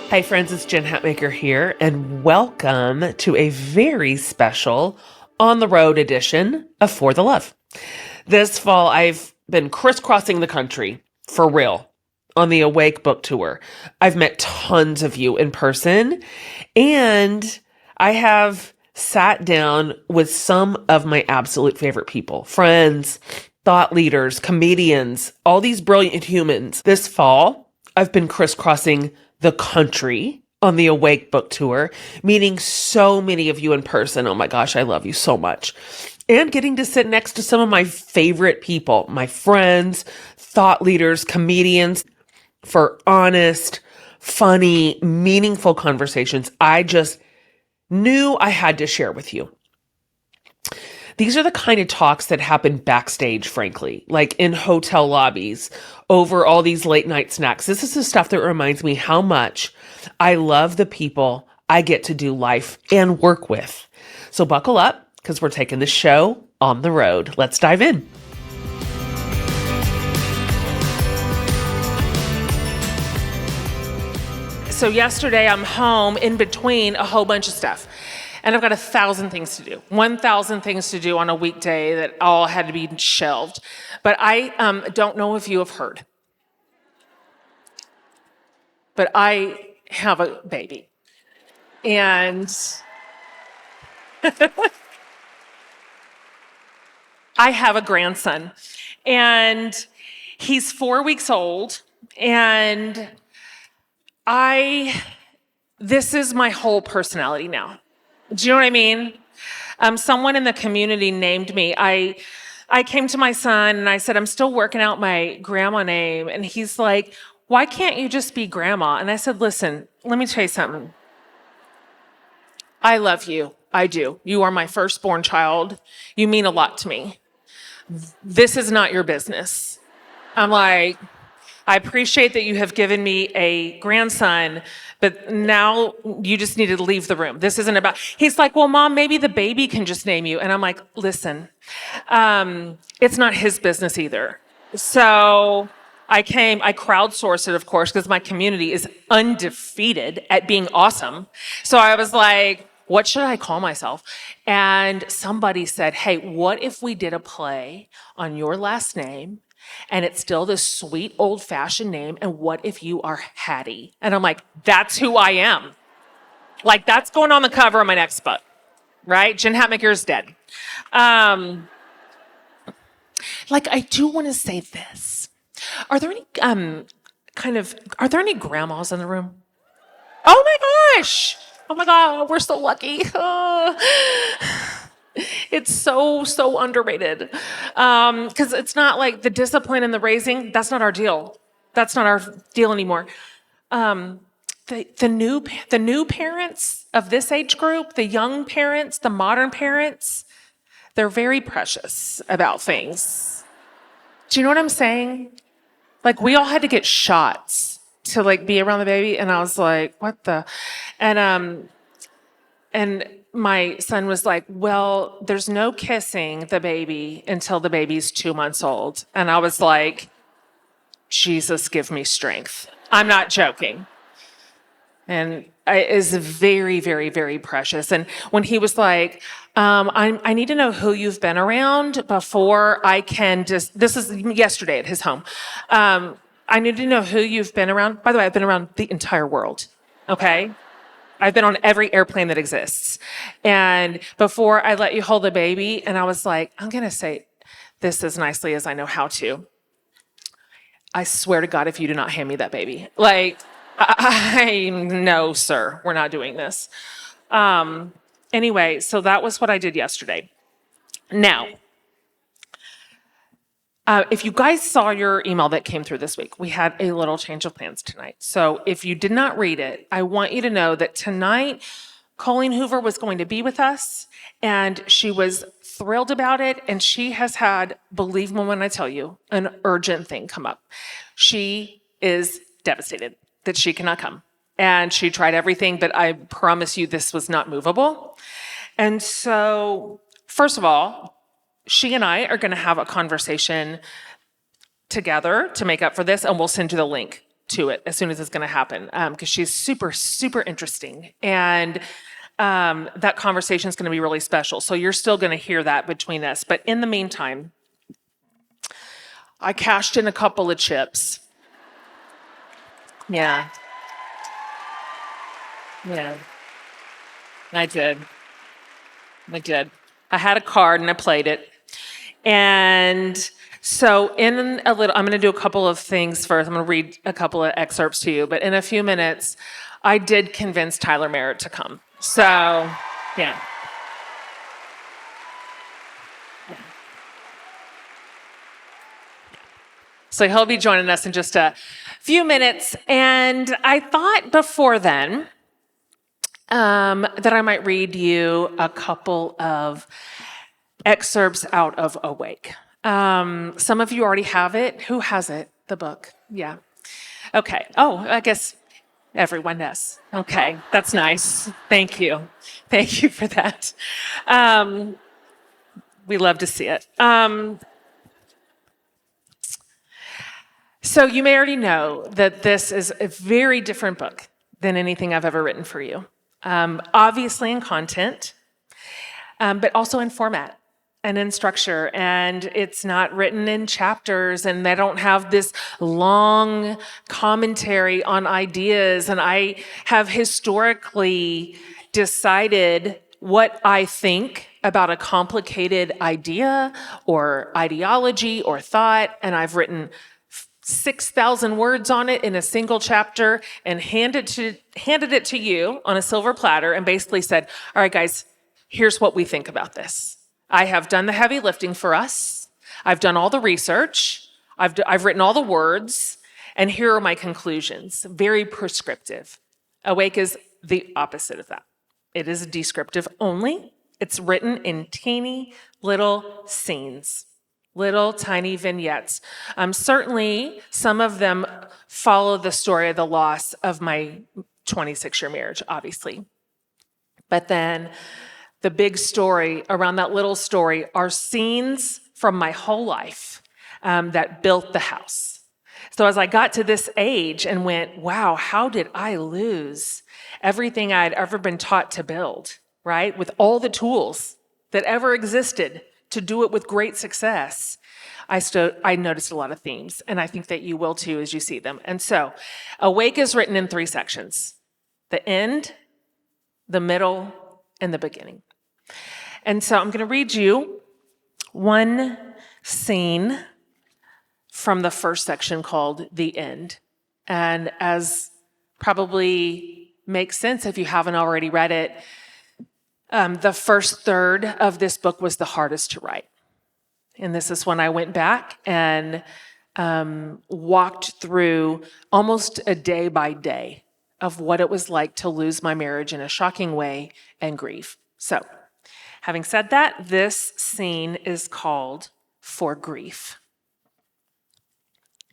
Hi friends, it's Jen Hatmaker here, and welcome to a very special on the road edition of For the Love. This fall, I've been crisscrossing the country for real on the Awake book tour. I've met tons of you in person, and I have sat down with some of my absolute favorite people, friends, thought leaders, comedians, all these brilliant humans. This fall, I've been crisscrossing the country on the Awake book tour, meeting so many of you in person. Oh my gosh, I love you so much. And getting to sit next to some of my favorite people, my friends, thought leaders, comedians, for honest, funny, meaningful conversations I just knew I had to share with you. These are the kind of talks that happen backstage, frankly, like in hotel lobbies over all these late night snacks. This is the stuff that reminds me how much I love the people I get to do life and work with. So buckle up because we're taking the show on the road. Let's dive in. So yesterday I'm home in between a whole bunch of stuff. And I've got 1,000 things to do, 1,000 things to do on a weekday that all had to be shelved. But I don't know if you have heard, but I have a baby. And I have a grandson. And he's 4 weeks old. And this is my whole personality now. Do you know what I mean? Someone in the community named me. I came to my son and I said, I'm still working out my grandma name. And he's like, why can't you just be grandma? And I said, listen, let me tell you something. I love you. I do. You are my firstborn child. You mean a lot to me. This is not your business. I'm like, I appreciate that you have given me a grandson, but now you just need to leave the room. This isn't about, he's like, well, Mom, maybe the baby can just name you. And I'm like, listen, it's not his business either. So I crowdsourced it, of course, because my community is undefeated at being awesome. So I was like, what should I call myself? And somebody said, hey, what if we did a play on your last name? And it's still this sweet old-fashioned name. And what if you are Hattie? And I'm like, that's who I am. Like, that's going on the cover of my next book, right? Jen Hatmaker is dead. I do want to say this. Are there any are there any grandmas in the room? Oh my gosh. Oh my God, we're so lucky. It's so underrated. Because it's not like the discipline and the raising, that's not our deal. That's not our deal anymore. The new parents of this age group, the young parents, the modern parents, they're very precious about things. Do you know what I'm saying? Like, we all had to get shots to be around the baby, and I was like, what the? And my son was like, well, there's no kissing the baby until the baby's 2 months old. And I was like, Jesus, give me strength. I'm not joking. And it is very, very, very precious. And when he was like, I need to know who you've been around before I can this is yesterday at his home. I need to know who you've been around. By the way, I've been around the entire world, okay? I've been on every airplane that exists. And before I let you hold the baby, and I was like, I'm going to say this as nicely as I know how to. I swear to God, if you do not hand me that baby. No, sir, we're not doing this. Anyway, so that was what I did yesterday. Now, if you guys saw your email that came through this week, we had a little change of plans tonight. So if you did not read it, I want you to know that tonight, Colleen Hoover was going to be with us, and she was thrilled about it, and she has had, believe me when I tell you, an urgent thing come up. She is devastated that she cannot come, and she tried everything, but I promise you this was not movable. And so, first of all, she and I are going to have a conversation together to make up for this, and we'll send you the link. to it as soon as it's going to happen because she's super, super interesting. And that conversation is going to be really special. So you're still going to hear that between us. But in the meantime, I cashed in a couple of chips. Yeah. Yeah. I did. I did. I had a card and I played it. And so in a little, I'm going to do a couple of things first. I'm going to read a couple of excerpts to you. But in a few minutes, I did convince Tyler Merritt to come. So, yeah. So he'll be joining us in just a few minutes. And I thought before then that I might read you a couple of excerpts out of Awake. Some of you already have it. Who has it? The book? Yeah. Okay. Oh, I guess everyone does. Okay. That's nice. Thank you. Thank you for that. We love to see it. So you may already know that this is a very different book than anything I've ever written for you. Obviously in content, but also in format and in structure. And it's not written in chapters, and they don't have this long commentary on ideas. And I have historically decided what I think about a complicated idea or ideology or thought, and I've written 6,000 words on it in a single chapter and handed it to you on a silver platter and basically said, all right, guys, here's what we think about this. I have done the heavy lifting for us. I've done all the research. I've written all the words, and here are my conclusions. Very prescriptive. Awake is the opposite of that. It is descriptive only. It's written in teeny little scenes. Little tiny vignettes. Certainly, some of them follow the story of the loss of my 26-year marriage, obviously. But then the big story around that little story are scenes from my whole life that built the house. So as I got to this age and went, wow, how did I lose everything I'd ever been taught to build, right? With all the tools that ever existed to do it with great success, I noticed a lot of themes, and I think that you will too as you see them. And so, Awake is written in 3 sections: the end, the middle, and the beginning. And so I'm going to read you one scene from the first section called The End. And as probably makes sense if you haven't already read it, the first third of this book was the hardest to write. And this is when I went back and walked through almost a day by day of what it was like to lose my marriage in a shocking way and grieve. So, having said that, this scene is called For Grief.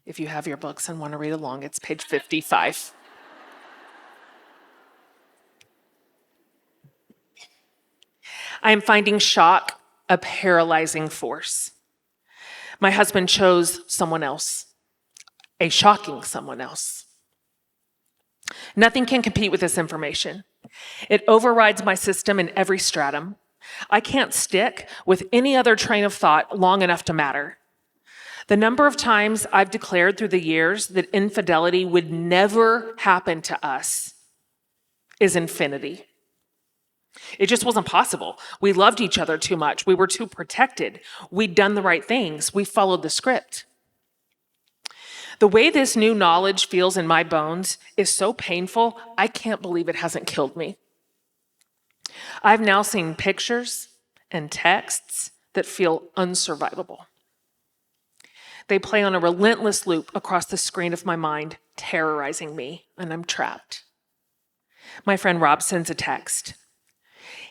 If you have your books and want to read along, it's page 55. I am finding shock a paralyzing force. My husband chose someone else, a shocking someone else. Nothing can compete with this information. It overrides my system in every stratum. I can't stick with any other train of thought long enough to matter. The number of times I've declared through the years that infidelity would never happen to us is infinity. It just wasn't possible. We loved each other too much. We were too protected. We'd done the right things. We followed the script. The way this new knowledge feels in my bones is so painful, I can't believe it hasn't killed me. I've now seen pictures and texts that feel unsurvivable. They play on a relentless loop across the screen of my mind, terrorizing me, and I'm trapped. My friend Rob sends a text.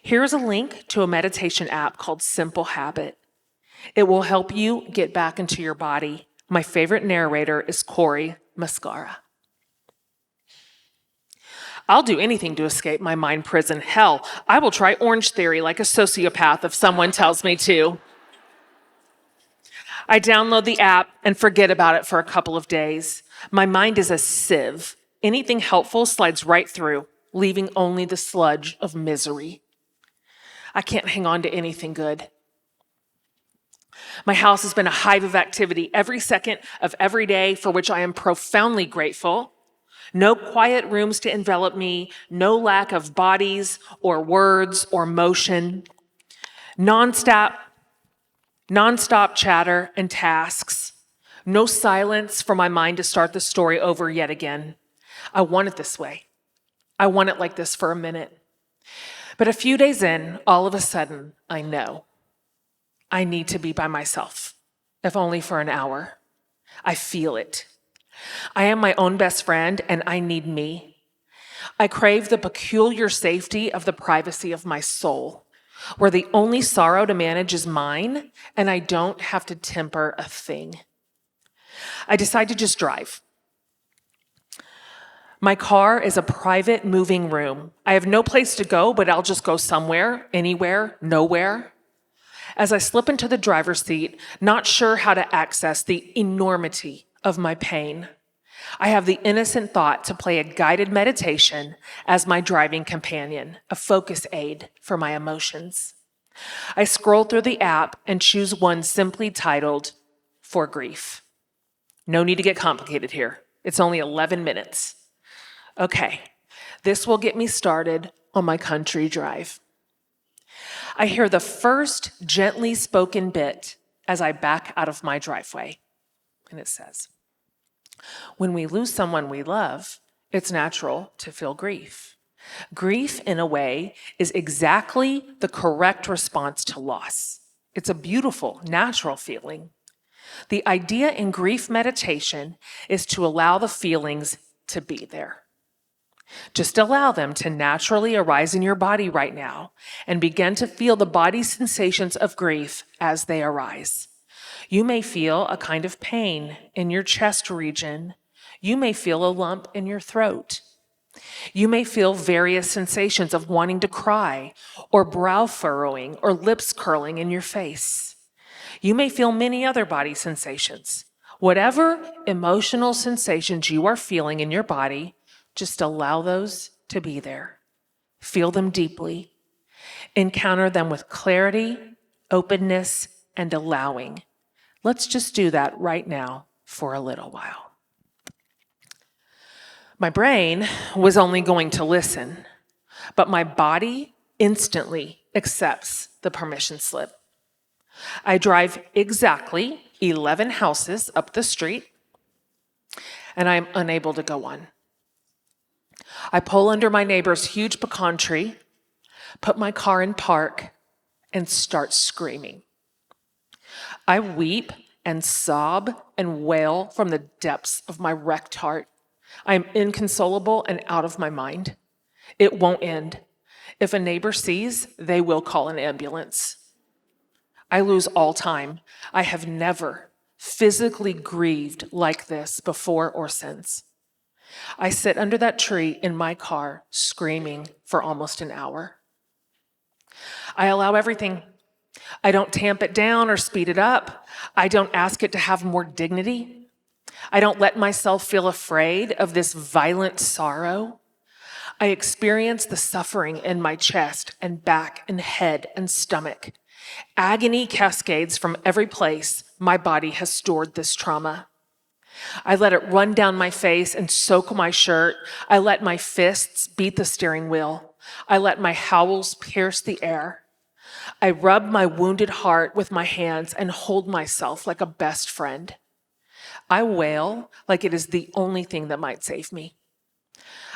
Here's a link to a meditation app called Simple Habit. It will help you get back into your body. My favorite narrator is Corey Mascara. I'll do anything to escape my mind prison. Hell, I will try Orange Theory like a sociopath if someone tells me to. I download the app and forget about it for a couple of days. My mind is a sieve. Anything helpful slides right through, leaving only the sludge of misery. I can't hang on to anything good. My house has been a hive of activity every second of every day, for which I am profoundly grateful. No quiet rooms to envelop me, no lack of bodies or words or motion, nonstop chatter and tasks, no silence for my mind to start the story over yet again. I want it this way. I want it like this for a minute. But a few days in, all of a sudden, I know I need to be by myself, if only for an hour. I feel it. I am my own best friend, and I need me. I crave the peculiar safety of the privacy of my soul, where the only sorrow to manage is mine, and I don't have to temper a thing. I decide to just drive. My car is a private moving room. I have no place to go, but I'll just go somewhere, anywhere, nowhere. As I slip into the driver's seat, not sure how to access the enormity of my pain, I have the innocent thought to play a guided meditation as my driving companion, a focus aid for my emotions. I scroll through the app and choose one simply titled, For Grief. No need to get complicated here. It's only 11 minutes. Okay, this will get me started on my country drive. I hear the first gently spoken bit as I back out of my driveway. And it says, when we lose someone we love, it's natural to feel grief. Grief, in a way, is exactly the correct response to loss. It's a beautiful, natural feeling. The idea in grief meditation is to allow the feelings to be there. Just allow them to naturally arise in your body right now and begin to feel the body sensations of grief as they arise. You may feel a kind of pain in your chest region. You may feel a lump in your throat. You may feel various sensations of wanting to cry, or brow furrowing, or lips curling in your face. You may feel many other body sensations. Whatever emotional sensations you are feeling in your body, just allow those to be there. Feel them deeply. Encounter them with clarity, openness, and allowing. Let's just do that right now for a little while. My brain was only going to listen, but my body instantly accepts the permission slip. I drive exactly 11 houses up the street, and I'm unable to go on. I pull under my neighbor's huge pecan tree, put my car in park, and start screaming. I weep and sob and wail from the depths of my wrecked heart. I am inconsolable and out of my mind. It won't end. If a neighbor sees, they will call an ambulance. I lose all time. I have never physically grieved like this before or since. I sit under that tree in my car, screaming for almost an hour. I allow everything. I don't tamp it down or speed it up. I don't ask it to have more dignity. I don't let myself feel afraid of this violent sorrow. I experience the suffering in my chest and back and head and stomach. Agony cascades from every place my body has stored this trauma. I let it run down my face and soak my shirt. I let my fists beat the steering wheel. I let my howls pierce the air. I rub my wounded heart with my hands and hold myself like a best friend. I wail like it is the only thing that might save me.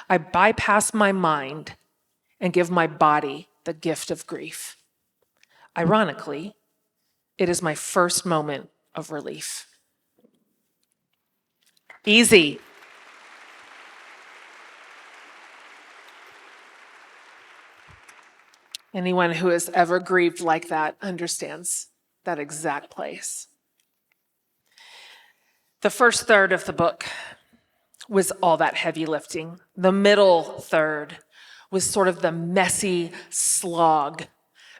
I bypass my mind and give my body the gift of grief. Ironically, it is my first moment of relief. Easy. Anyone who has ever grieved like that understands that exact place. The first third of the book was all that heavy lifting. The middle third was sort of the messy slog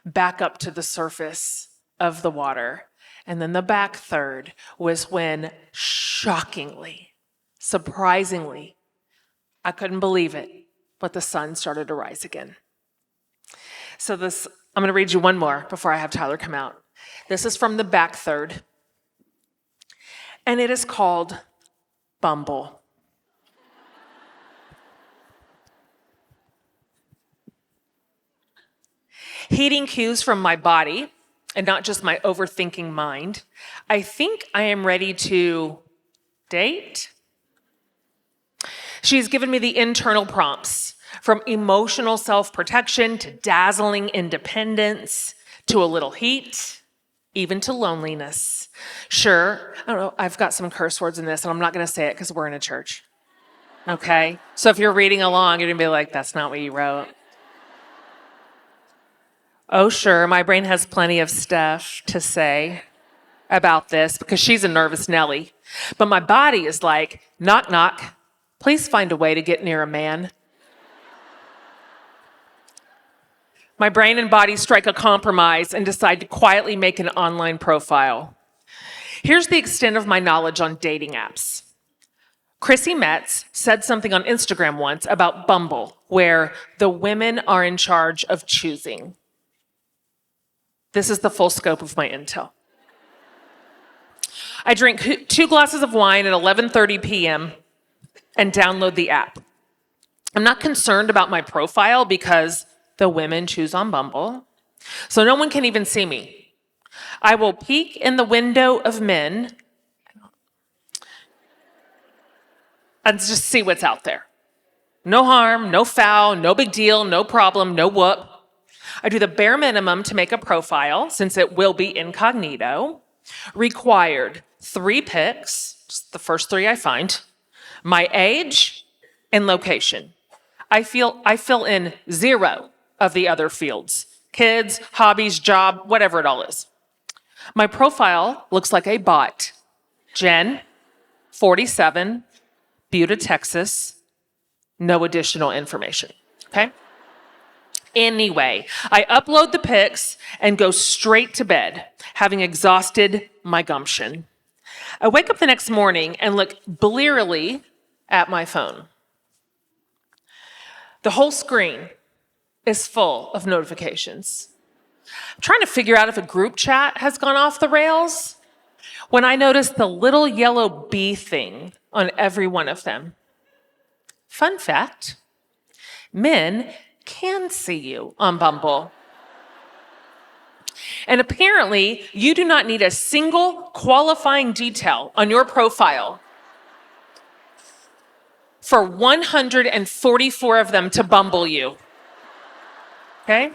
back up to the surface of the water. And then the back third was when, shockingly, surprisingly, I couldn't believe it, but the sun started to rise again. So I'm going to read you one more before I have Tyler come out. This is from the back third, and it is called Bumble. Heeding cues from my body, and not just my overthinking mind, I think I am ready to date. She's given me the internal prompts, from emotional self-protection to dazzling independence to a little heat, even to loneliness. Sure, I don't know, I've got some curse words in this, and I'm not going to say it because we're in a church. Okay? So if you're reading along, you're going to be like, that's not what you wrote. Oh, sure, my brain has plenty of stuff to say about this because she's a nervous Nelly. But my body is like, knock, knock. Please find a way to get near a man. My brain and body strike a compromise and decide to quietly make an online profile. Here's the extent of my knowledge on dating apps. Chrissy Metz said something on Instagram once about Bumble, where the women are in charge of choosing. This is the full scope of my intel. I drink 2 glasses of wine at 11:30 p.m. and download the app. I'm not concerned about my profile because the women choose on Bumble, so no one can even see me. I will peek in the window of men and just see what's out there. No harm, no foul, no big deal, no problem, no whoop. I do the bare minimum to make a profile, since it will be incognito. Required 3 pics, just the first 3 I find, my age and location. I fill in 0 of the other fields: kids, hobbies, job, whatever it all is. My profile looks like a bot. Jen, 47, Buda, Texas, no additional information, okay? Anyway, I upload the pics and go straight to bed, having exhausted my gumption. I wake up the next morning and look blearily at my phone. The whole screen is full of notifications. I'm trying to figure out if a group chat has gone off the rails when I notice the little yellow bee thing on every one of them. Fun fact, men can see you on Bumble. And apparently, you do not need a single qualifying detail on your profile for 144 of them to Bumble you. Okay?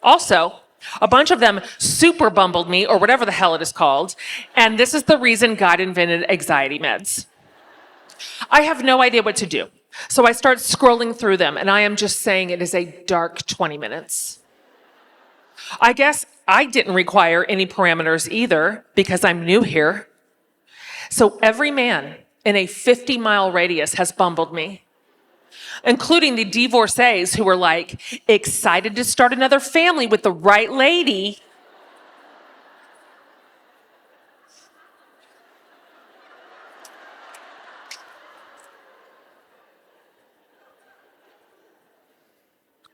Also, a bunch of them super bumbled me, or whatever the hell it is called, and this is the reason God invented anxiety meds. I have no idea what to do. So I start scrolling through them, and I am just saying it is a dark 20 minutes. I guess I didn't require any parameters either because I'm new here. So every man in a 50-mile radius has bumbled me, including the divorcees who were like excited to start another family with the right lady.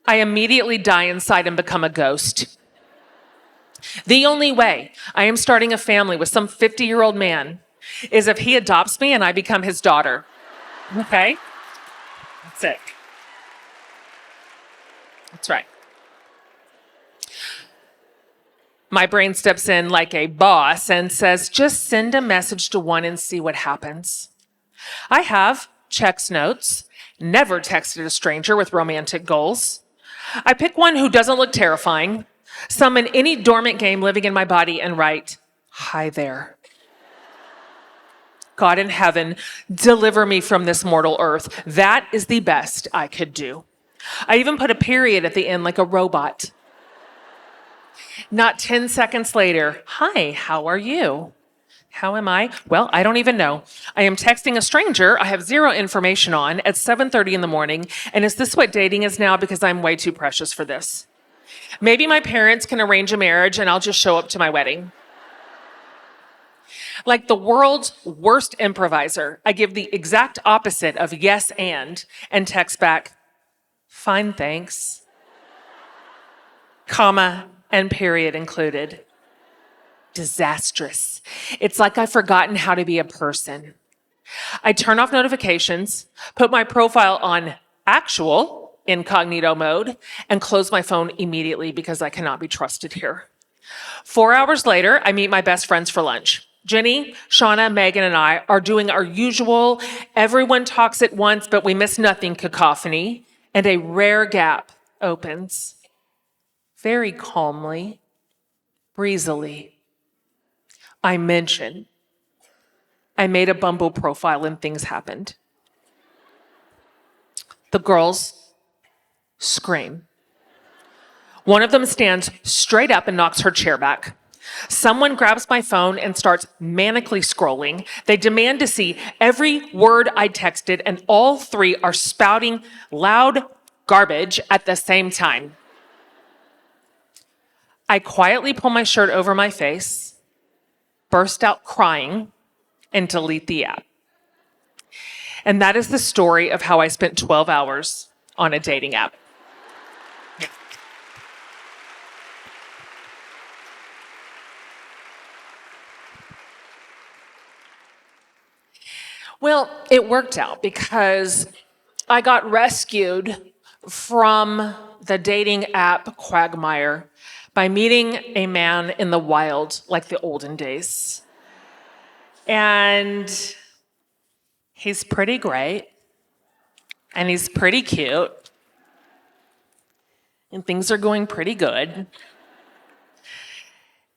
I immediately die inside and become a ghost. The only way I am starting a family with some 50-year-old man is if he adopts me and I become his daughter. Okay? That's it. That's right. My brain steps in like a boss and says, just send a message to one and see what happens. I have checks notes, never texted a stranger with romantic goals. I pick one who doesn't look terrifying, summon any dormant game living in my body, and write, hi there. God in heaven, deliver me from this mortal earth. That is the best I could do. I even put a period at the end like a robot. Not 10 seconds later, hi, how are you? How am I? Well, I don't even know. I am texting a stranger I have 0 information on at 7:30 in the morning, and is this what dating is now? Because I'm way too precious for this. Maybe my parents can arrange a marriage and I'll just show up to my wedding. Like the world's worst improviser, I give the exact opposite of yes and text back, fine, thanks, comma, and period included. Disastrous. It's like I've forgotten how to be a person. I turn off notifications, put my profile on actual incognito mode, and close my phone immediately because I cannot be trusted here. 4 hours later, I meet my best friends for lunch. Jenny, Shauna, Megan, and I are doing our usual everyone talks at once, but we miss nothing cacophony, and a rare gap opens. Very calmly, breezily, I mention I made a Bumble profile and things happened. The girls scream. One of them stands straight up and knocks her chair back. Someone grabs my phone and starts manically scrolling. They demand to see every word I texted, and all three are spouting loud garbage at the same time. I quietly pull my shirt over my face, burst out crying, and delete the app. And that is the story of how I spent 12 hours on a dating app. Well, it worked out because I got rescued from the dating app quagmire by meeting a man in the wild like the olden days. And he's pretty great, and he's pretty cute, and things are going pretty good.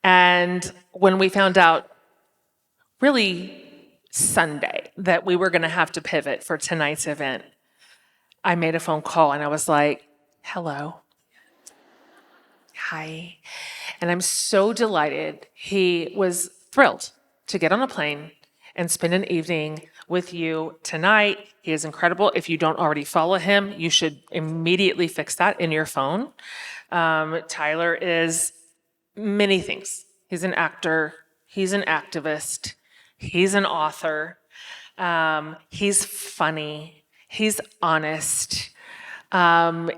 And when we found out, really Sunday, that we were going to have to pivot for tonight's event, I made a phone call and I was like, hello. Hi. And I'm so delighted. He was thrilled to get on a plane and spend an evening with you tonight. He is incredible. If you don't already follow him, you should immediately fix that in your phone. Tyler is many things. He's an actor. He's an activist. He's an author. He's funny. He's honest.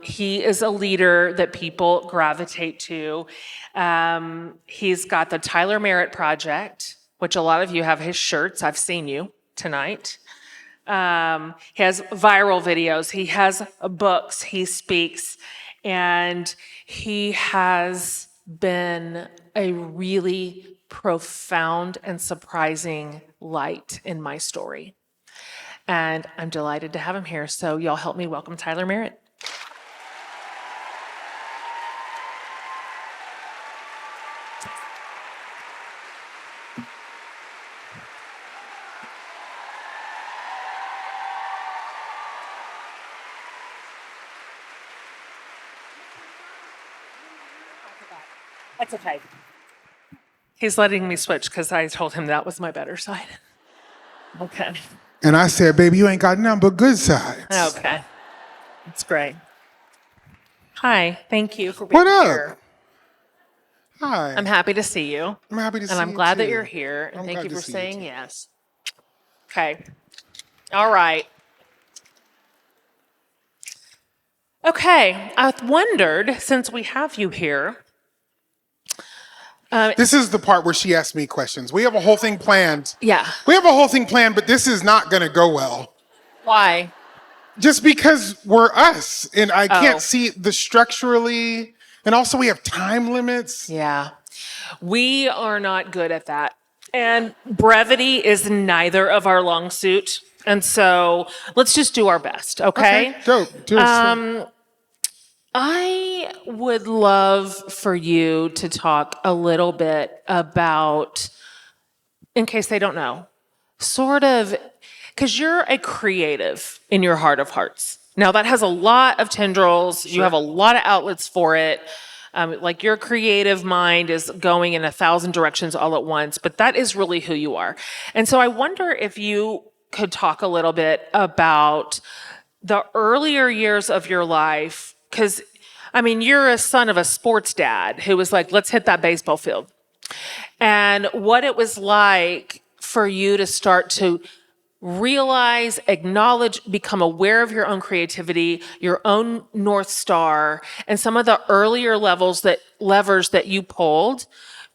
He is a leader that people gravitate to. He's got the Tyler Merritt Project, which a lot of you have his shirts. I've seen you tonight. He has viral videos. He has books. He speaks. And he has been a really profound and surprising light in my story. And I'm delighted to have him here. So y'all help me welcome Tyler Merritt. That's okay. He's letting me switch because I told him that was my better side. Okay. And I said, baby, you ain't got none but good sides. Okay. That's great. Hi. Thank you for being What up? here. Hi. I'm happy to see you. I'm happy to see you. And I'm glad that too. you're here. And I'm thank glad you to for see saying too. yes. Okay. All right. Okay. I wondered, since we have you here, This is the part where she asked me questions. We have a whole thing planned. yeah. We have a whole thing planned, but this is not going to go well. Why? Just because we're us, and I Oh. can't see the structurally, and also we have time limits. Yeah. We are not good at that. And brevity is neither of our long suit. And so let's just do our best, okay? Dope. Just, I would love for you to talk a little bit about, in case they don't know, sort of, because you're a creative in your heart of hearts. Now, that has a lot of tendrils. You have a lot of outlets for it. Like your creative mind is going in 1,000 directions all at once, but that is really who you are. And so I wonder if you could talk a little bit about the earlier years of your life, because, I mean, you're a son of a sports dad who was like, let's hit that baseball field. And what it was like for you to start to realize, acknowledge, become aware of your own creativity, your own North Star, and some of the earlier levers that you pulled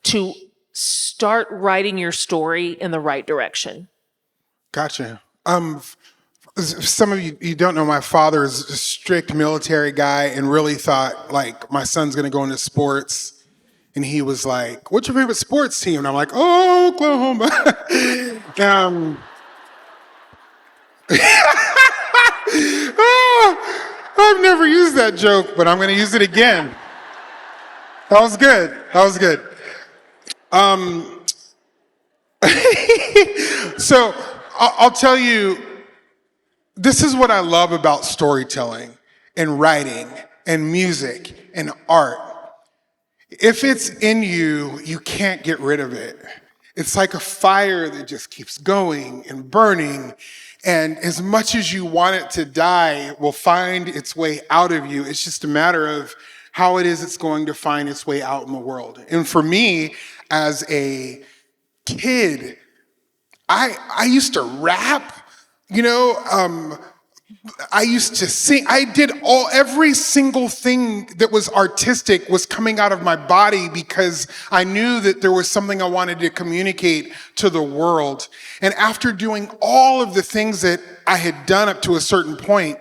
to start writing your story in the right direction? Gotcha. Some of you don't know, my father is a strict military guy and really thought like my son's gonna go into sports. And he was like, "What's your favorite sports team?" And I'm like, "Oh, Oklahoma." I've never used that joke, but I'm gonna use it again. That was good. So I'll tell you, this is what I love about storytelling and writing and music and art. If it's in you, you can't get rid of it. It's like a fire that just keeps going and burning. And as much as you want it to die, it will find its way out of you. It's just a matter of how it is it's going to find its way out in the world. And for me, as a kid, I used to rap, I used to sing. I did every single thing that was artistic was coming out of my body because I knew that there was something I wanted to communicate to the world. And after doing all of the things that I had done up to a certain point,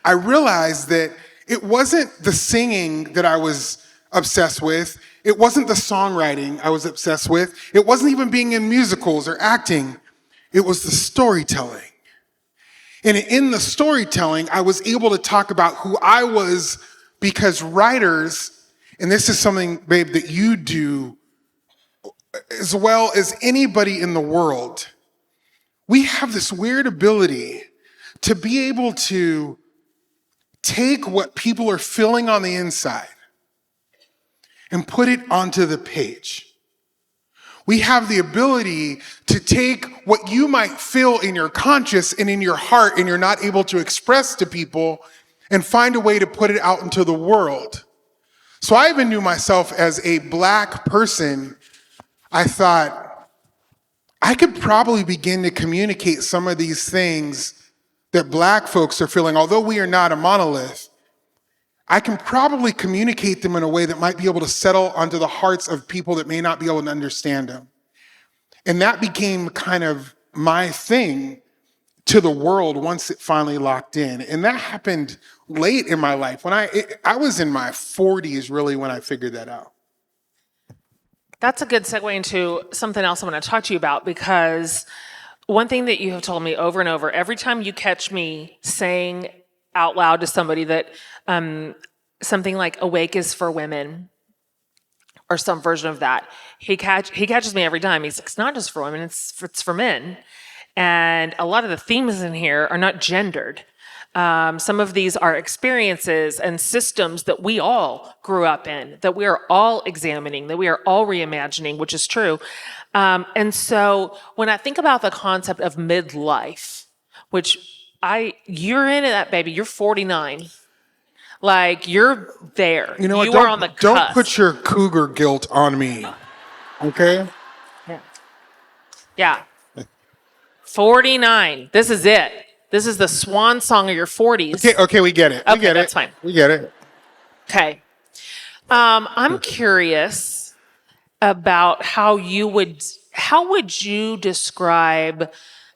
I realized that it wasn't the singing that I was obsessed with. It wasn't the songwriting I was obsessed with. It wasn't even being in musicals or acting. It was the storytelling. And in the storytelling, I was able to talk about who I was because writers, and this is something, babe, that you do as well as anybody in the world, we have this weird ability to be able to take what people are feeling on the inside and put it onto the page. We have the ability to take what you might feel in your conscious and in your heart and you're not able to express to people and find a way to put it out into the world. So I even knew myself as a Black person. I thought I could probably begin to communicate some of these things that Black folks are feeling. Although we are not a monolith, I can probably communicate them in a way that might be able to settle onto the hearts of people that may not be able to understand them. And that became kind of my thing to the world once it finally locked in. And that happened late in my life. When I was in my 40s, really, when I figured that out. That's a good segue into something else I want to talk to you about, because one thing that you have told me over and over, every time you catch me saying out loud to somebody that something like awake is for women or some version of that, he catches me every time. He's like, it's not just for women, it's for men. And a lot of the themes in here are not gendered. Some of these are experiences and systems that we all grew up in, that we are all examining, that we are all reimagining, which is true. And so when I think about the concept of midlife, which you're into that, baby. You're 49. Like, you're there. You know what? You are on the cusp. Don't put your cougar guilt on me, okay? Yeah. 49. This is it. This is the swan song of your 40s. Okay, we get it. Okay, that's fine. We get it. Okay. I'm curious about how would you describe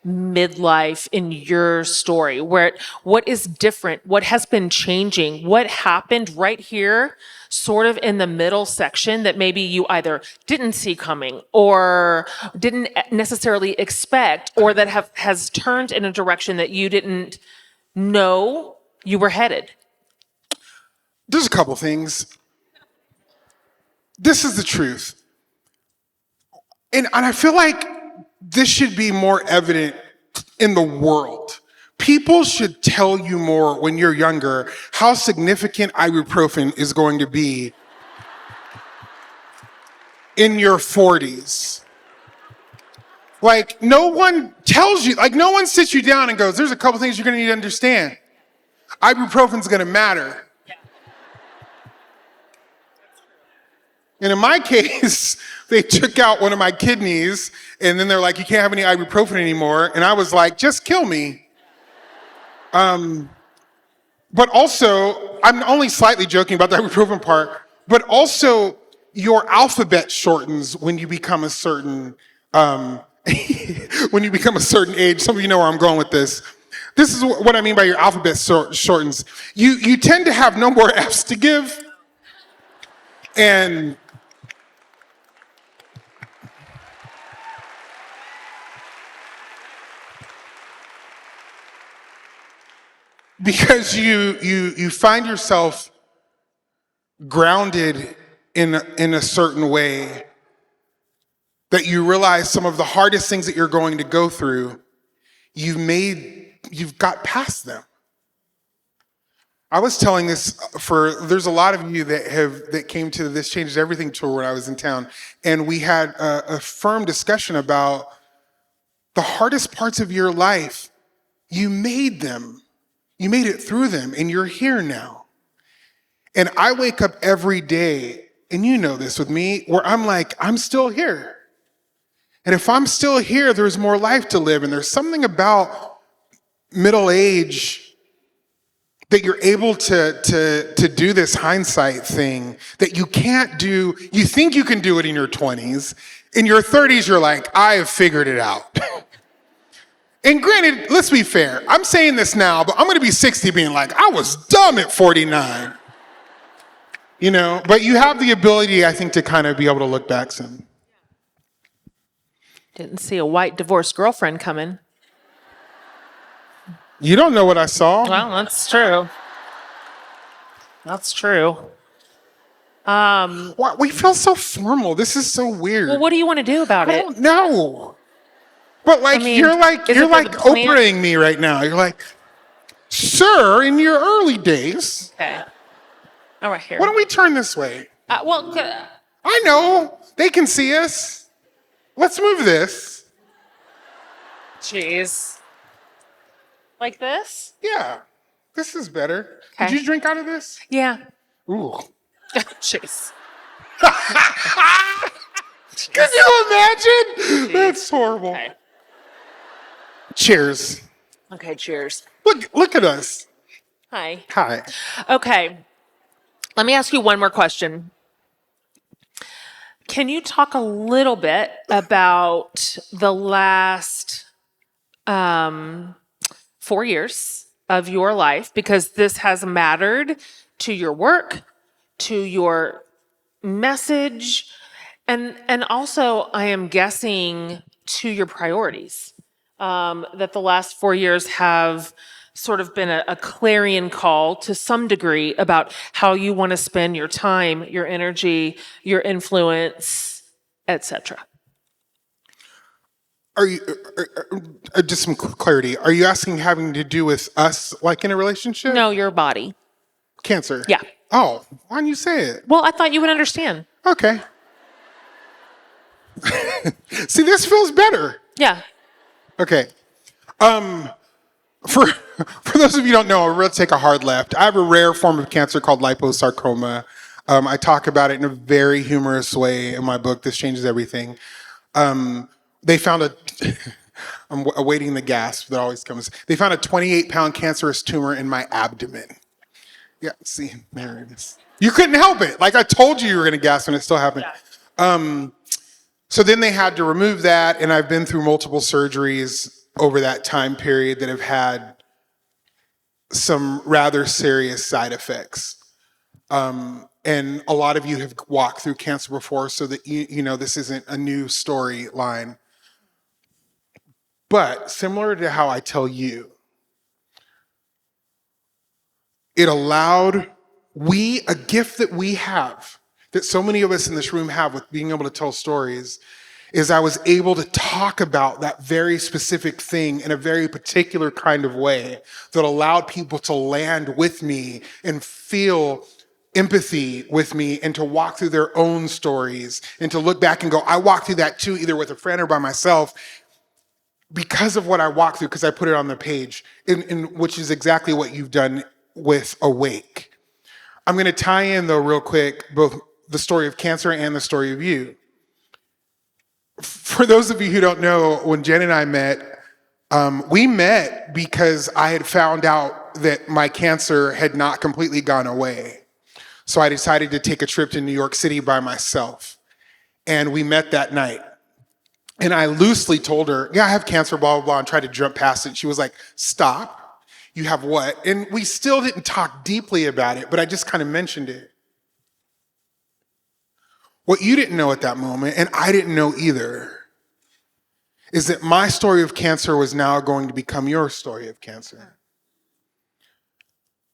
midlife in your story? What is different? What has been changing? What happened right here, sort of in the middle section, that maybe you either didn't see coming or didn't necessarily expect, or that has turned in a direction that you didn't know you were headed? There's a couple things. This is the truth. And I feel like this should be more evident in the world. People should tell you more when you're younger how significant ibuprofen is going to be in your 40s. Like, no one tells you, like, no one sits you down and goes, there's a couple things you're going to need to understand. Ibuprofen's going to matter. And in my case, they took out one of my kidneys, and then they're like, you can't have any ibuprofen anymore. And I was like, just kill me. But also, I'm only slightly joking about the ibuprofen part, but also your alphabet shortens when you become a certain when you become a certain age. Some of you know where I'm going with this. This is what I mean by your alphabet shortens. You tend to have no more F's to give, and because you find yourself grounded in a certain way, that you realize some of the hardest things that you're going to go through, you've got past them. I was telling this there's a lot of you that came to this Changes Everything tour when I was in town, and we had a firm discussion about the hardest parts of your life. You made them. You made it through them, and you're here now. And I wake up every day, and you know this with me, where I'm like, I'm still here. And if I'm still here, there's more life to live. And there's something about middle age that you're able to do this hindsight thing that you can't do. You think you can do it in your 20s. In your 30s, you're like, I have figured it out. And granted, let's be fair. I'm saying this now, but I'm going to be 60 being like, I was dumb at 49. You know, but you have the ability, I think, to kind of be able to look back some. Didn't see a white divorced girlfriend coming. You don't know what I saw. Well, that's true. That's true. Why, we feel so formal. This is so weird. Well, what do you want to do about I it? don't know. But like, I mean, you're like is it for the plant? Oprahing me right now. You're like, sir, in your early days. Okay. All right, here. Why don't we turn this way? I know. They can see us. Let's move this. Jeez. Like this? Yeah. This is better. Okay. Did you drink out of this? Yeah. Ooh. Jeez. Can you imagine? That's horrible. Okay. Cheers. Okay, cheers. Look at us. Hi. Hi. Okay. Let me ask you one more question. Can you talk a little bit about the last 4 years of your life? Because this has mattered to your work, to your message, and also, I am guessing, to your priorities. That the last 4 years have sort of been a clarion call to some degree about how you want to spend your time, your energy, your influence, etc. Are you just some clarity? Are you asking having to do with us, like in a relationship? No, your body. Cancer. Yeah. Oh, why didn't you say it? Well, I thought you would understand. Okay. See, this feels better. Yeah. Okay. For those of you who don't know, we're going to take a hard left. I have a rare form of cancer called liposarcoma. I talk about it in a very humorous way in my book, This Changes Everything. They found I'm awaiting the gasp that always comes. They found a 28-pound cancerous tumor in my abdomen. Yeah, see, there it is. You couldn't help it. Like I told you were going to gasp, and it still happened. Yeah. So then they had to remove that, and I've been through multiple surgeries over that time period that have had some rather serious side effects. And a lot of you have walked through cancer before, so that you know this isn't a new storyline. But similar to how I tell you, it allowed a gift that we have, that so many of us in this room have with being able to tell stories, is I was able to talk about that very specific thing in a very particular kind of way that allowed people to land with me and feel empathy with me and to walk through their own stories and to look back and go, I walked through that too, either with a friend or by myself, because of what I walked through, because I put it on the page, which is exactly what you've done with Awake. I'm going to tie in, though, real quick, both the story of cancer and the story of you. For those of you who don't know, when Jen and I met, we met because I had found out that my cancer had not completely gone away. So I decided to take a trip to New York City by myself. And we met that night. And I loosely told her, yeah, I have cancer, blah, blah, blah, and tried to jump past it. She was like, stop. You have what? And we still didn't talk deeply about it, but I just kind of mentioned it. What you didn't know at that moment, and I didn't know either, is that my story of cancer was now going to become your story of cancer.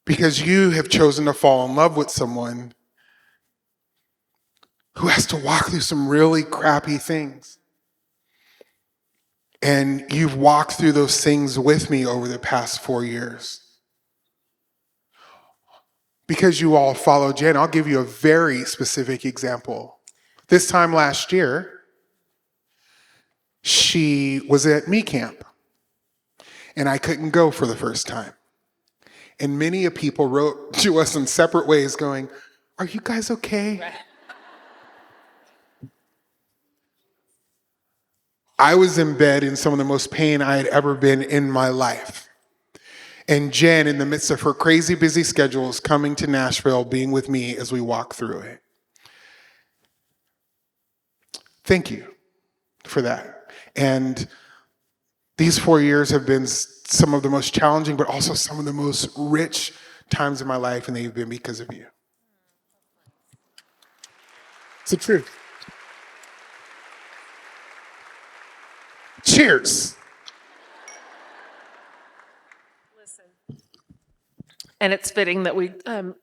Because you have chosen to fall in love with someone who has to walk through some really crappy things. And you've walked through those things with me over the past 4 years. Because you all follow Jen, I'll give you a very specific example. This time last year, she was at me camp, and I couldn't go for the first time. And many of people wrote to us in separate ways going, are you guys okay? Right. I was in bed in some of the most pain I had ever been in my life. And Jen, in the midst of her crazy busy schedules, coming to Nashville, being with me as we walk through it. Thank you for that. And these 4 years have been some of the most challenging, but also some of the most rich times in my life, and they've been because of you. It's the truth. Cheers. Listen. And it's fitting that we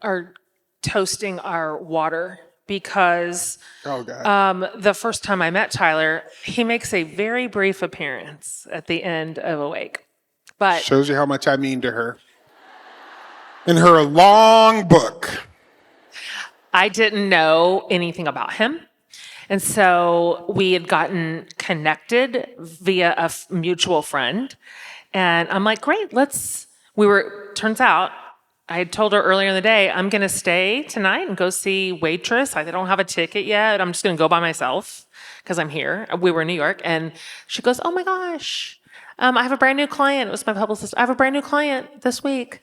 are toasting our water because the first time I met Tyler, he makes a very brief appearance at the end of Awake. But shows you how much I mean to her. In her long book. I didn't know anything about him. And so we had gotten connected via a mutual friend. And I'm like, great, turns out, I had told her earlier in the day, I'm going to stay tonight and go see Waitress. I don't have a ticket yet. I'm just going to go by myself because I'm here. We were in New York. And she goes, oh my gosh, I have a brand new client. It was my publicist. I have a brand new client this week.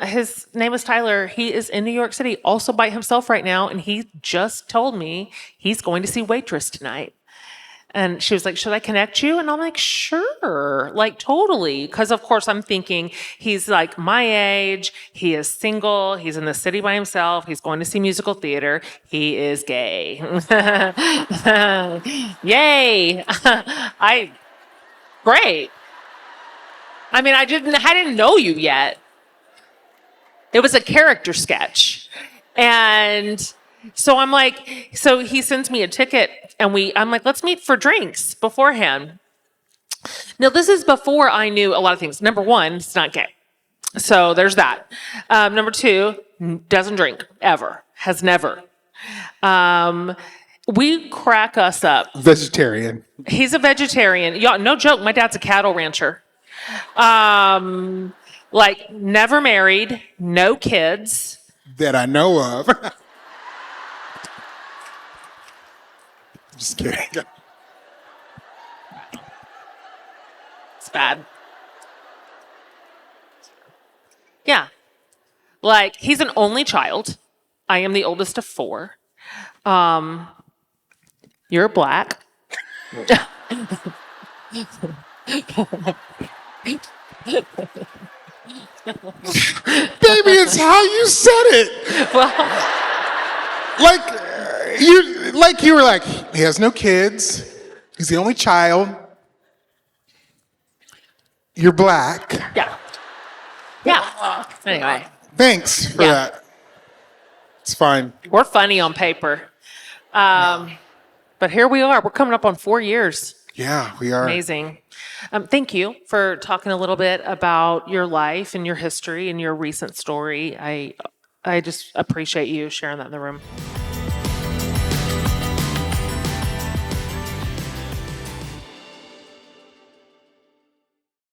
His name is Tyler. He is in New York City, also by himself right now. And he just told me he's going to see Waitress tonight. And she was like, should I connect you? And I'm like, sure, like totally. Because of course I'm thinking he's like my age. He is single. He's in the city by himself. He's going to see musical theater. He is gay. Yay. Great. I mean, I didn't know you yet. It was a character sketch. And so I'm like, so he sends me a ticket and I'm like, let's meet for drinks beforehand. Now, this is before I knew a lot of things. Number one, it's not gay. So there's that. Number two, doesn't drink ever, has never. We crack us up. Vegetarian. He's a vegetarian. Yeah, no joke. My dad's a cattle rancher. Like never married, no kids. That I know of. Just kidding. It's bad. Yeah. Like he's an only child. I am the oldest of 4. You're black. Baby, it's how you said it. Well, you were like, he has no kids. He's the only child. You're black. yeah. Yeah. Anyway, Thanks for that. It's fine. we're funny on paper. But here we are. We're coming up on 4 years. Yeah, we are. Amazing. Thank you for talking a little bit about your life and your history and your recent story. I just appreciate you sharing that in the room.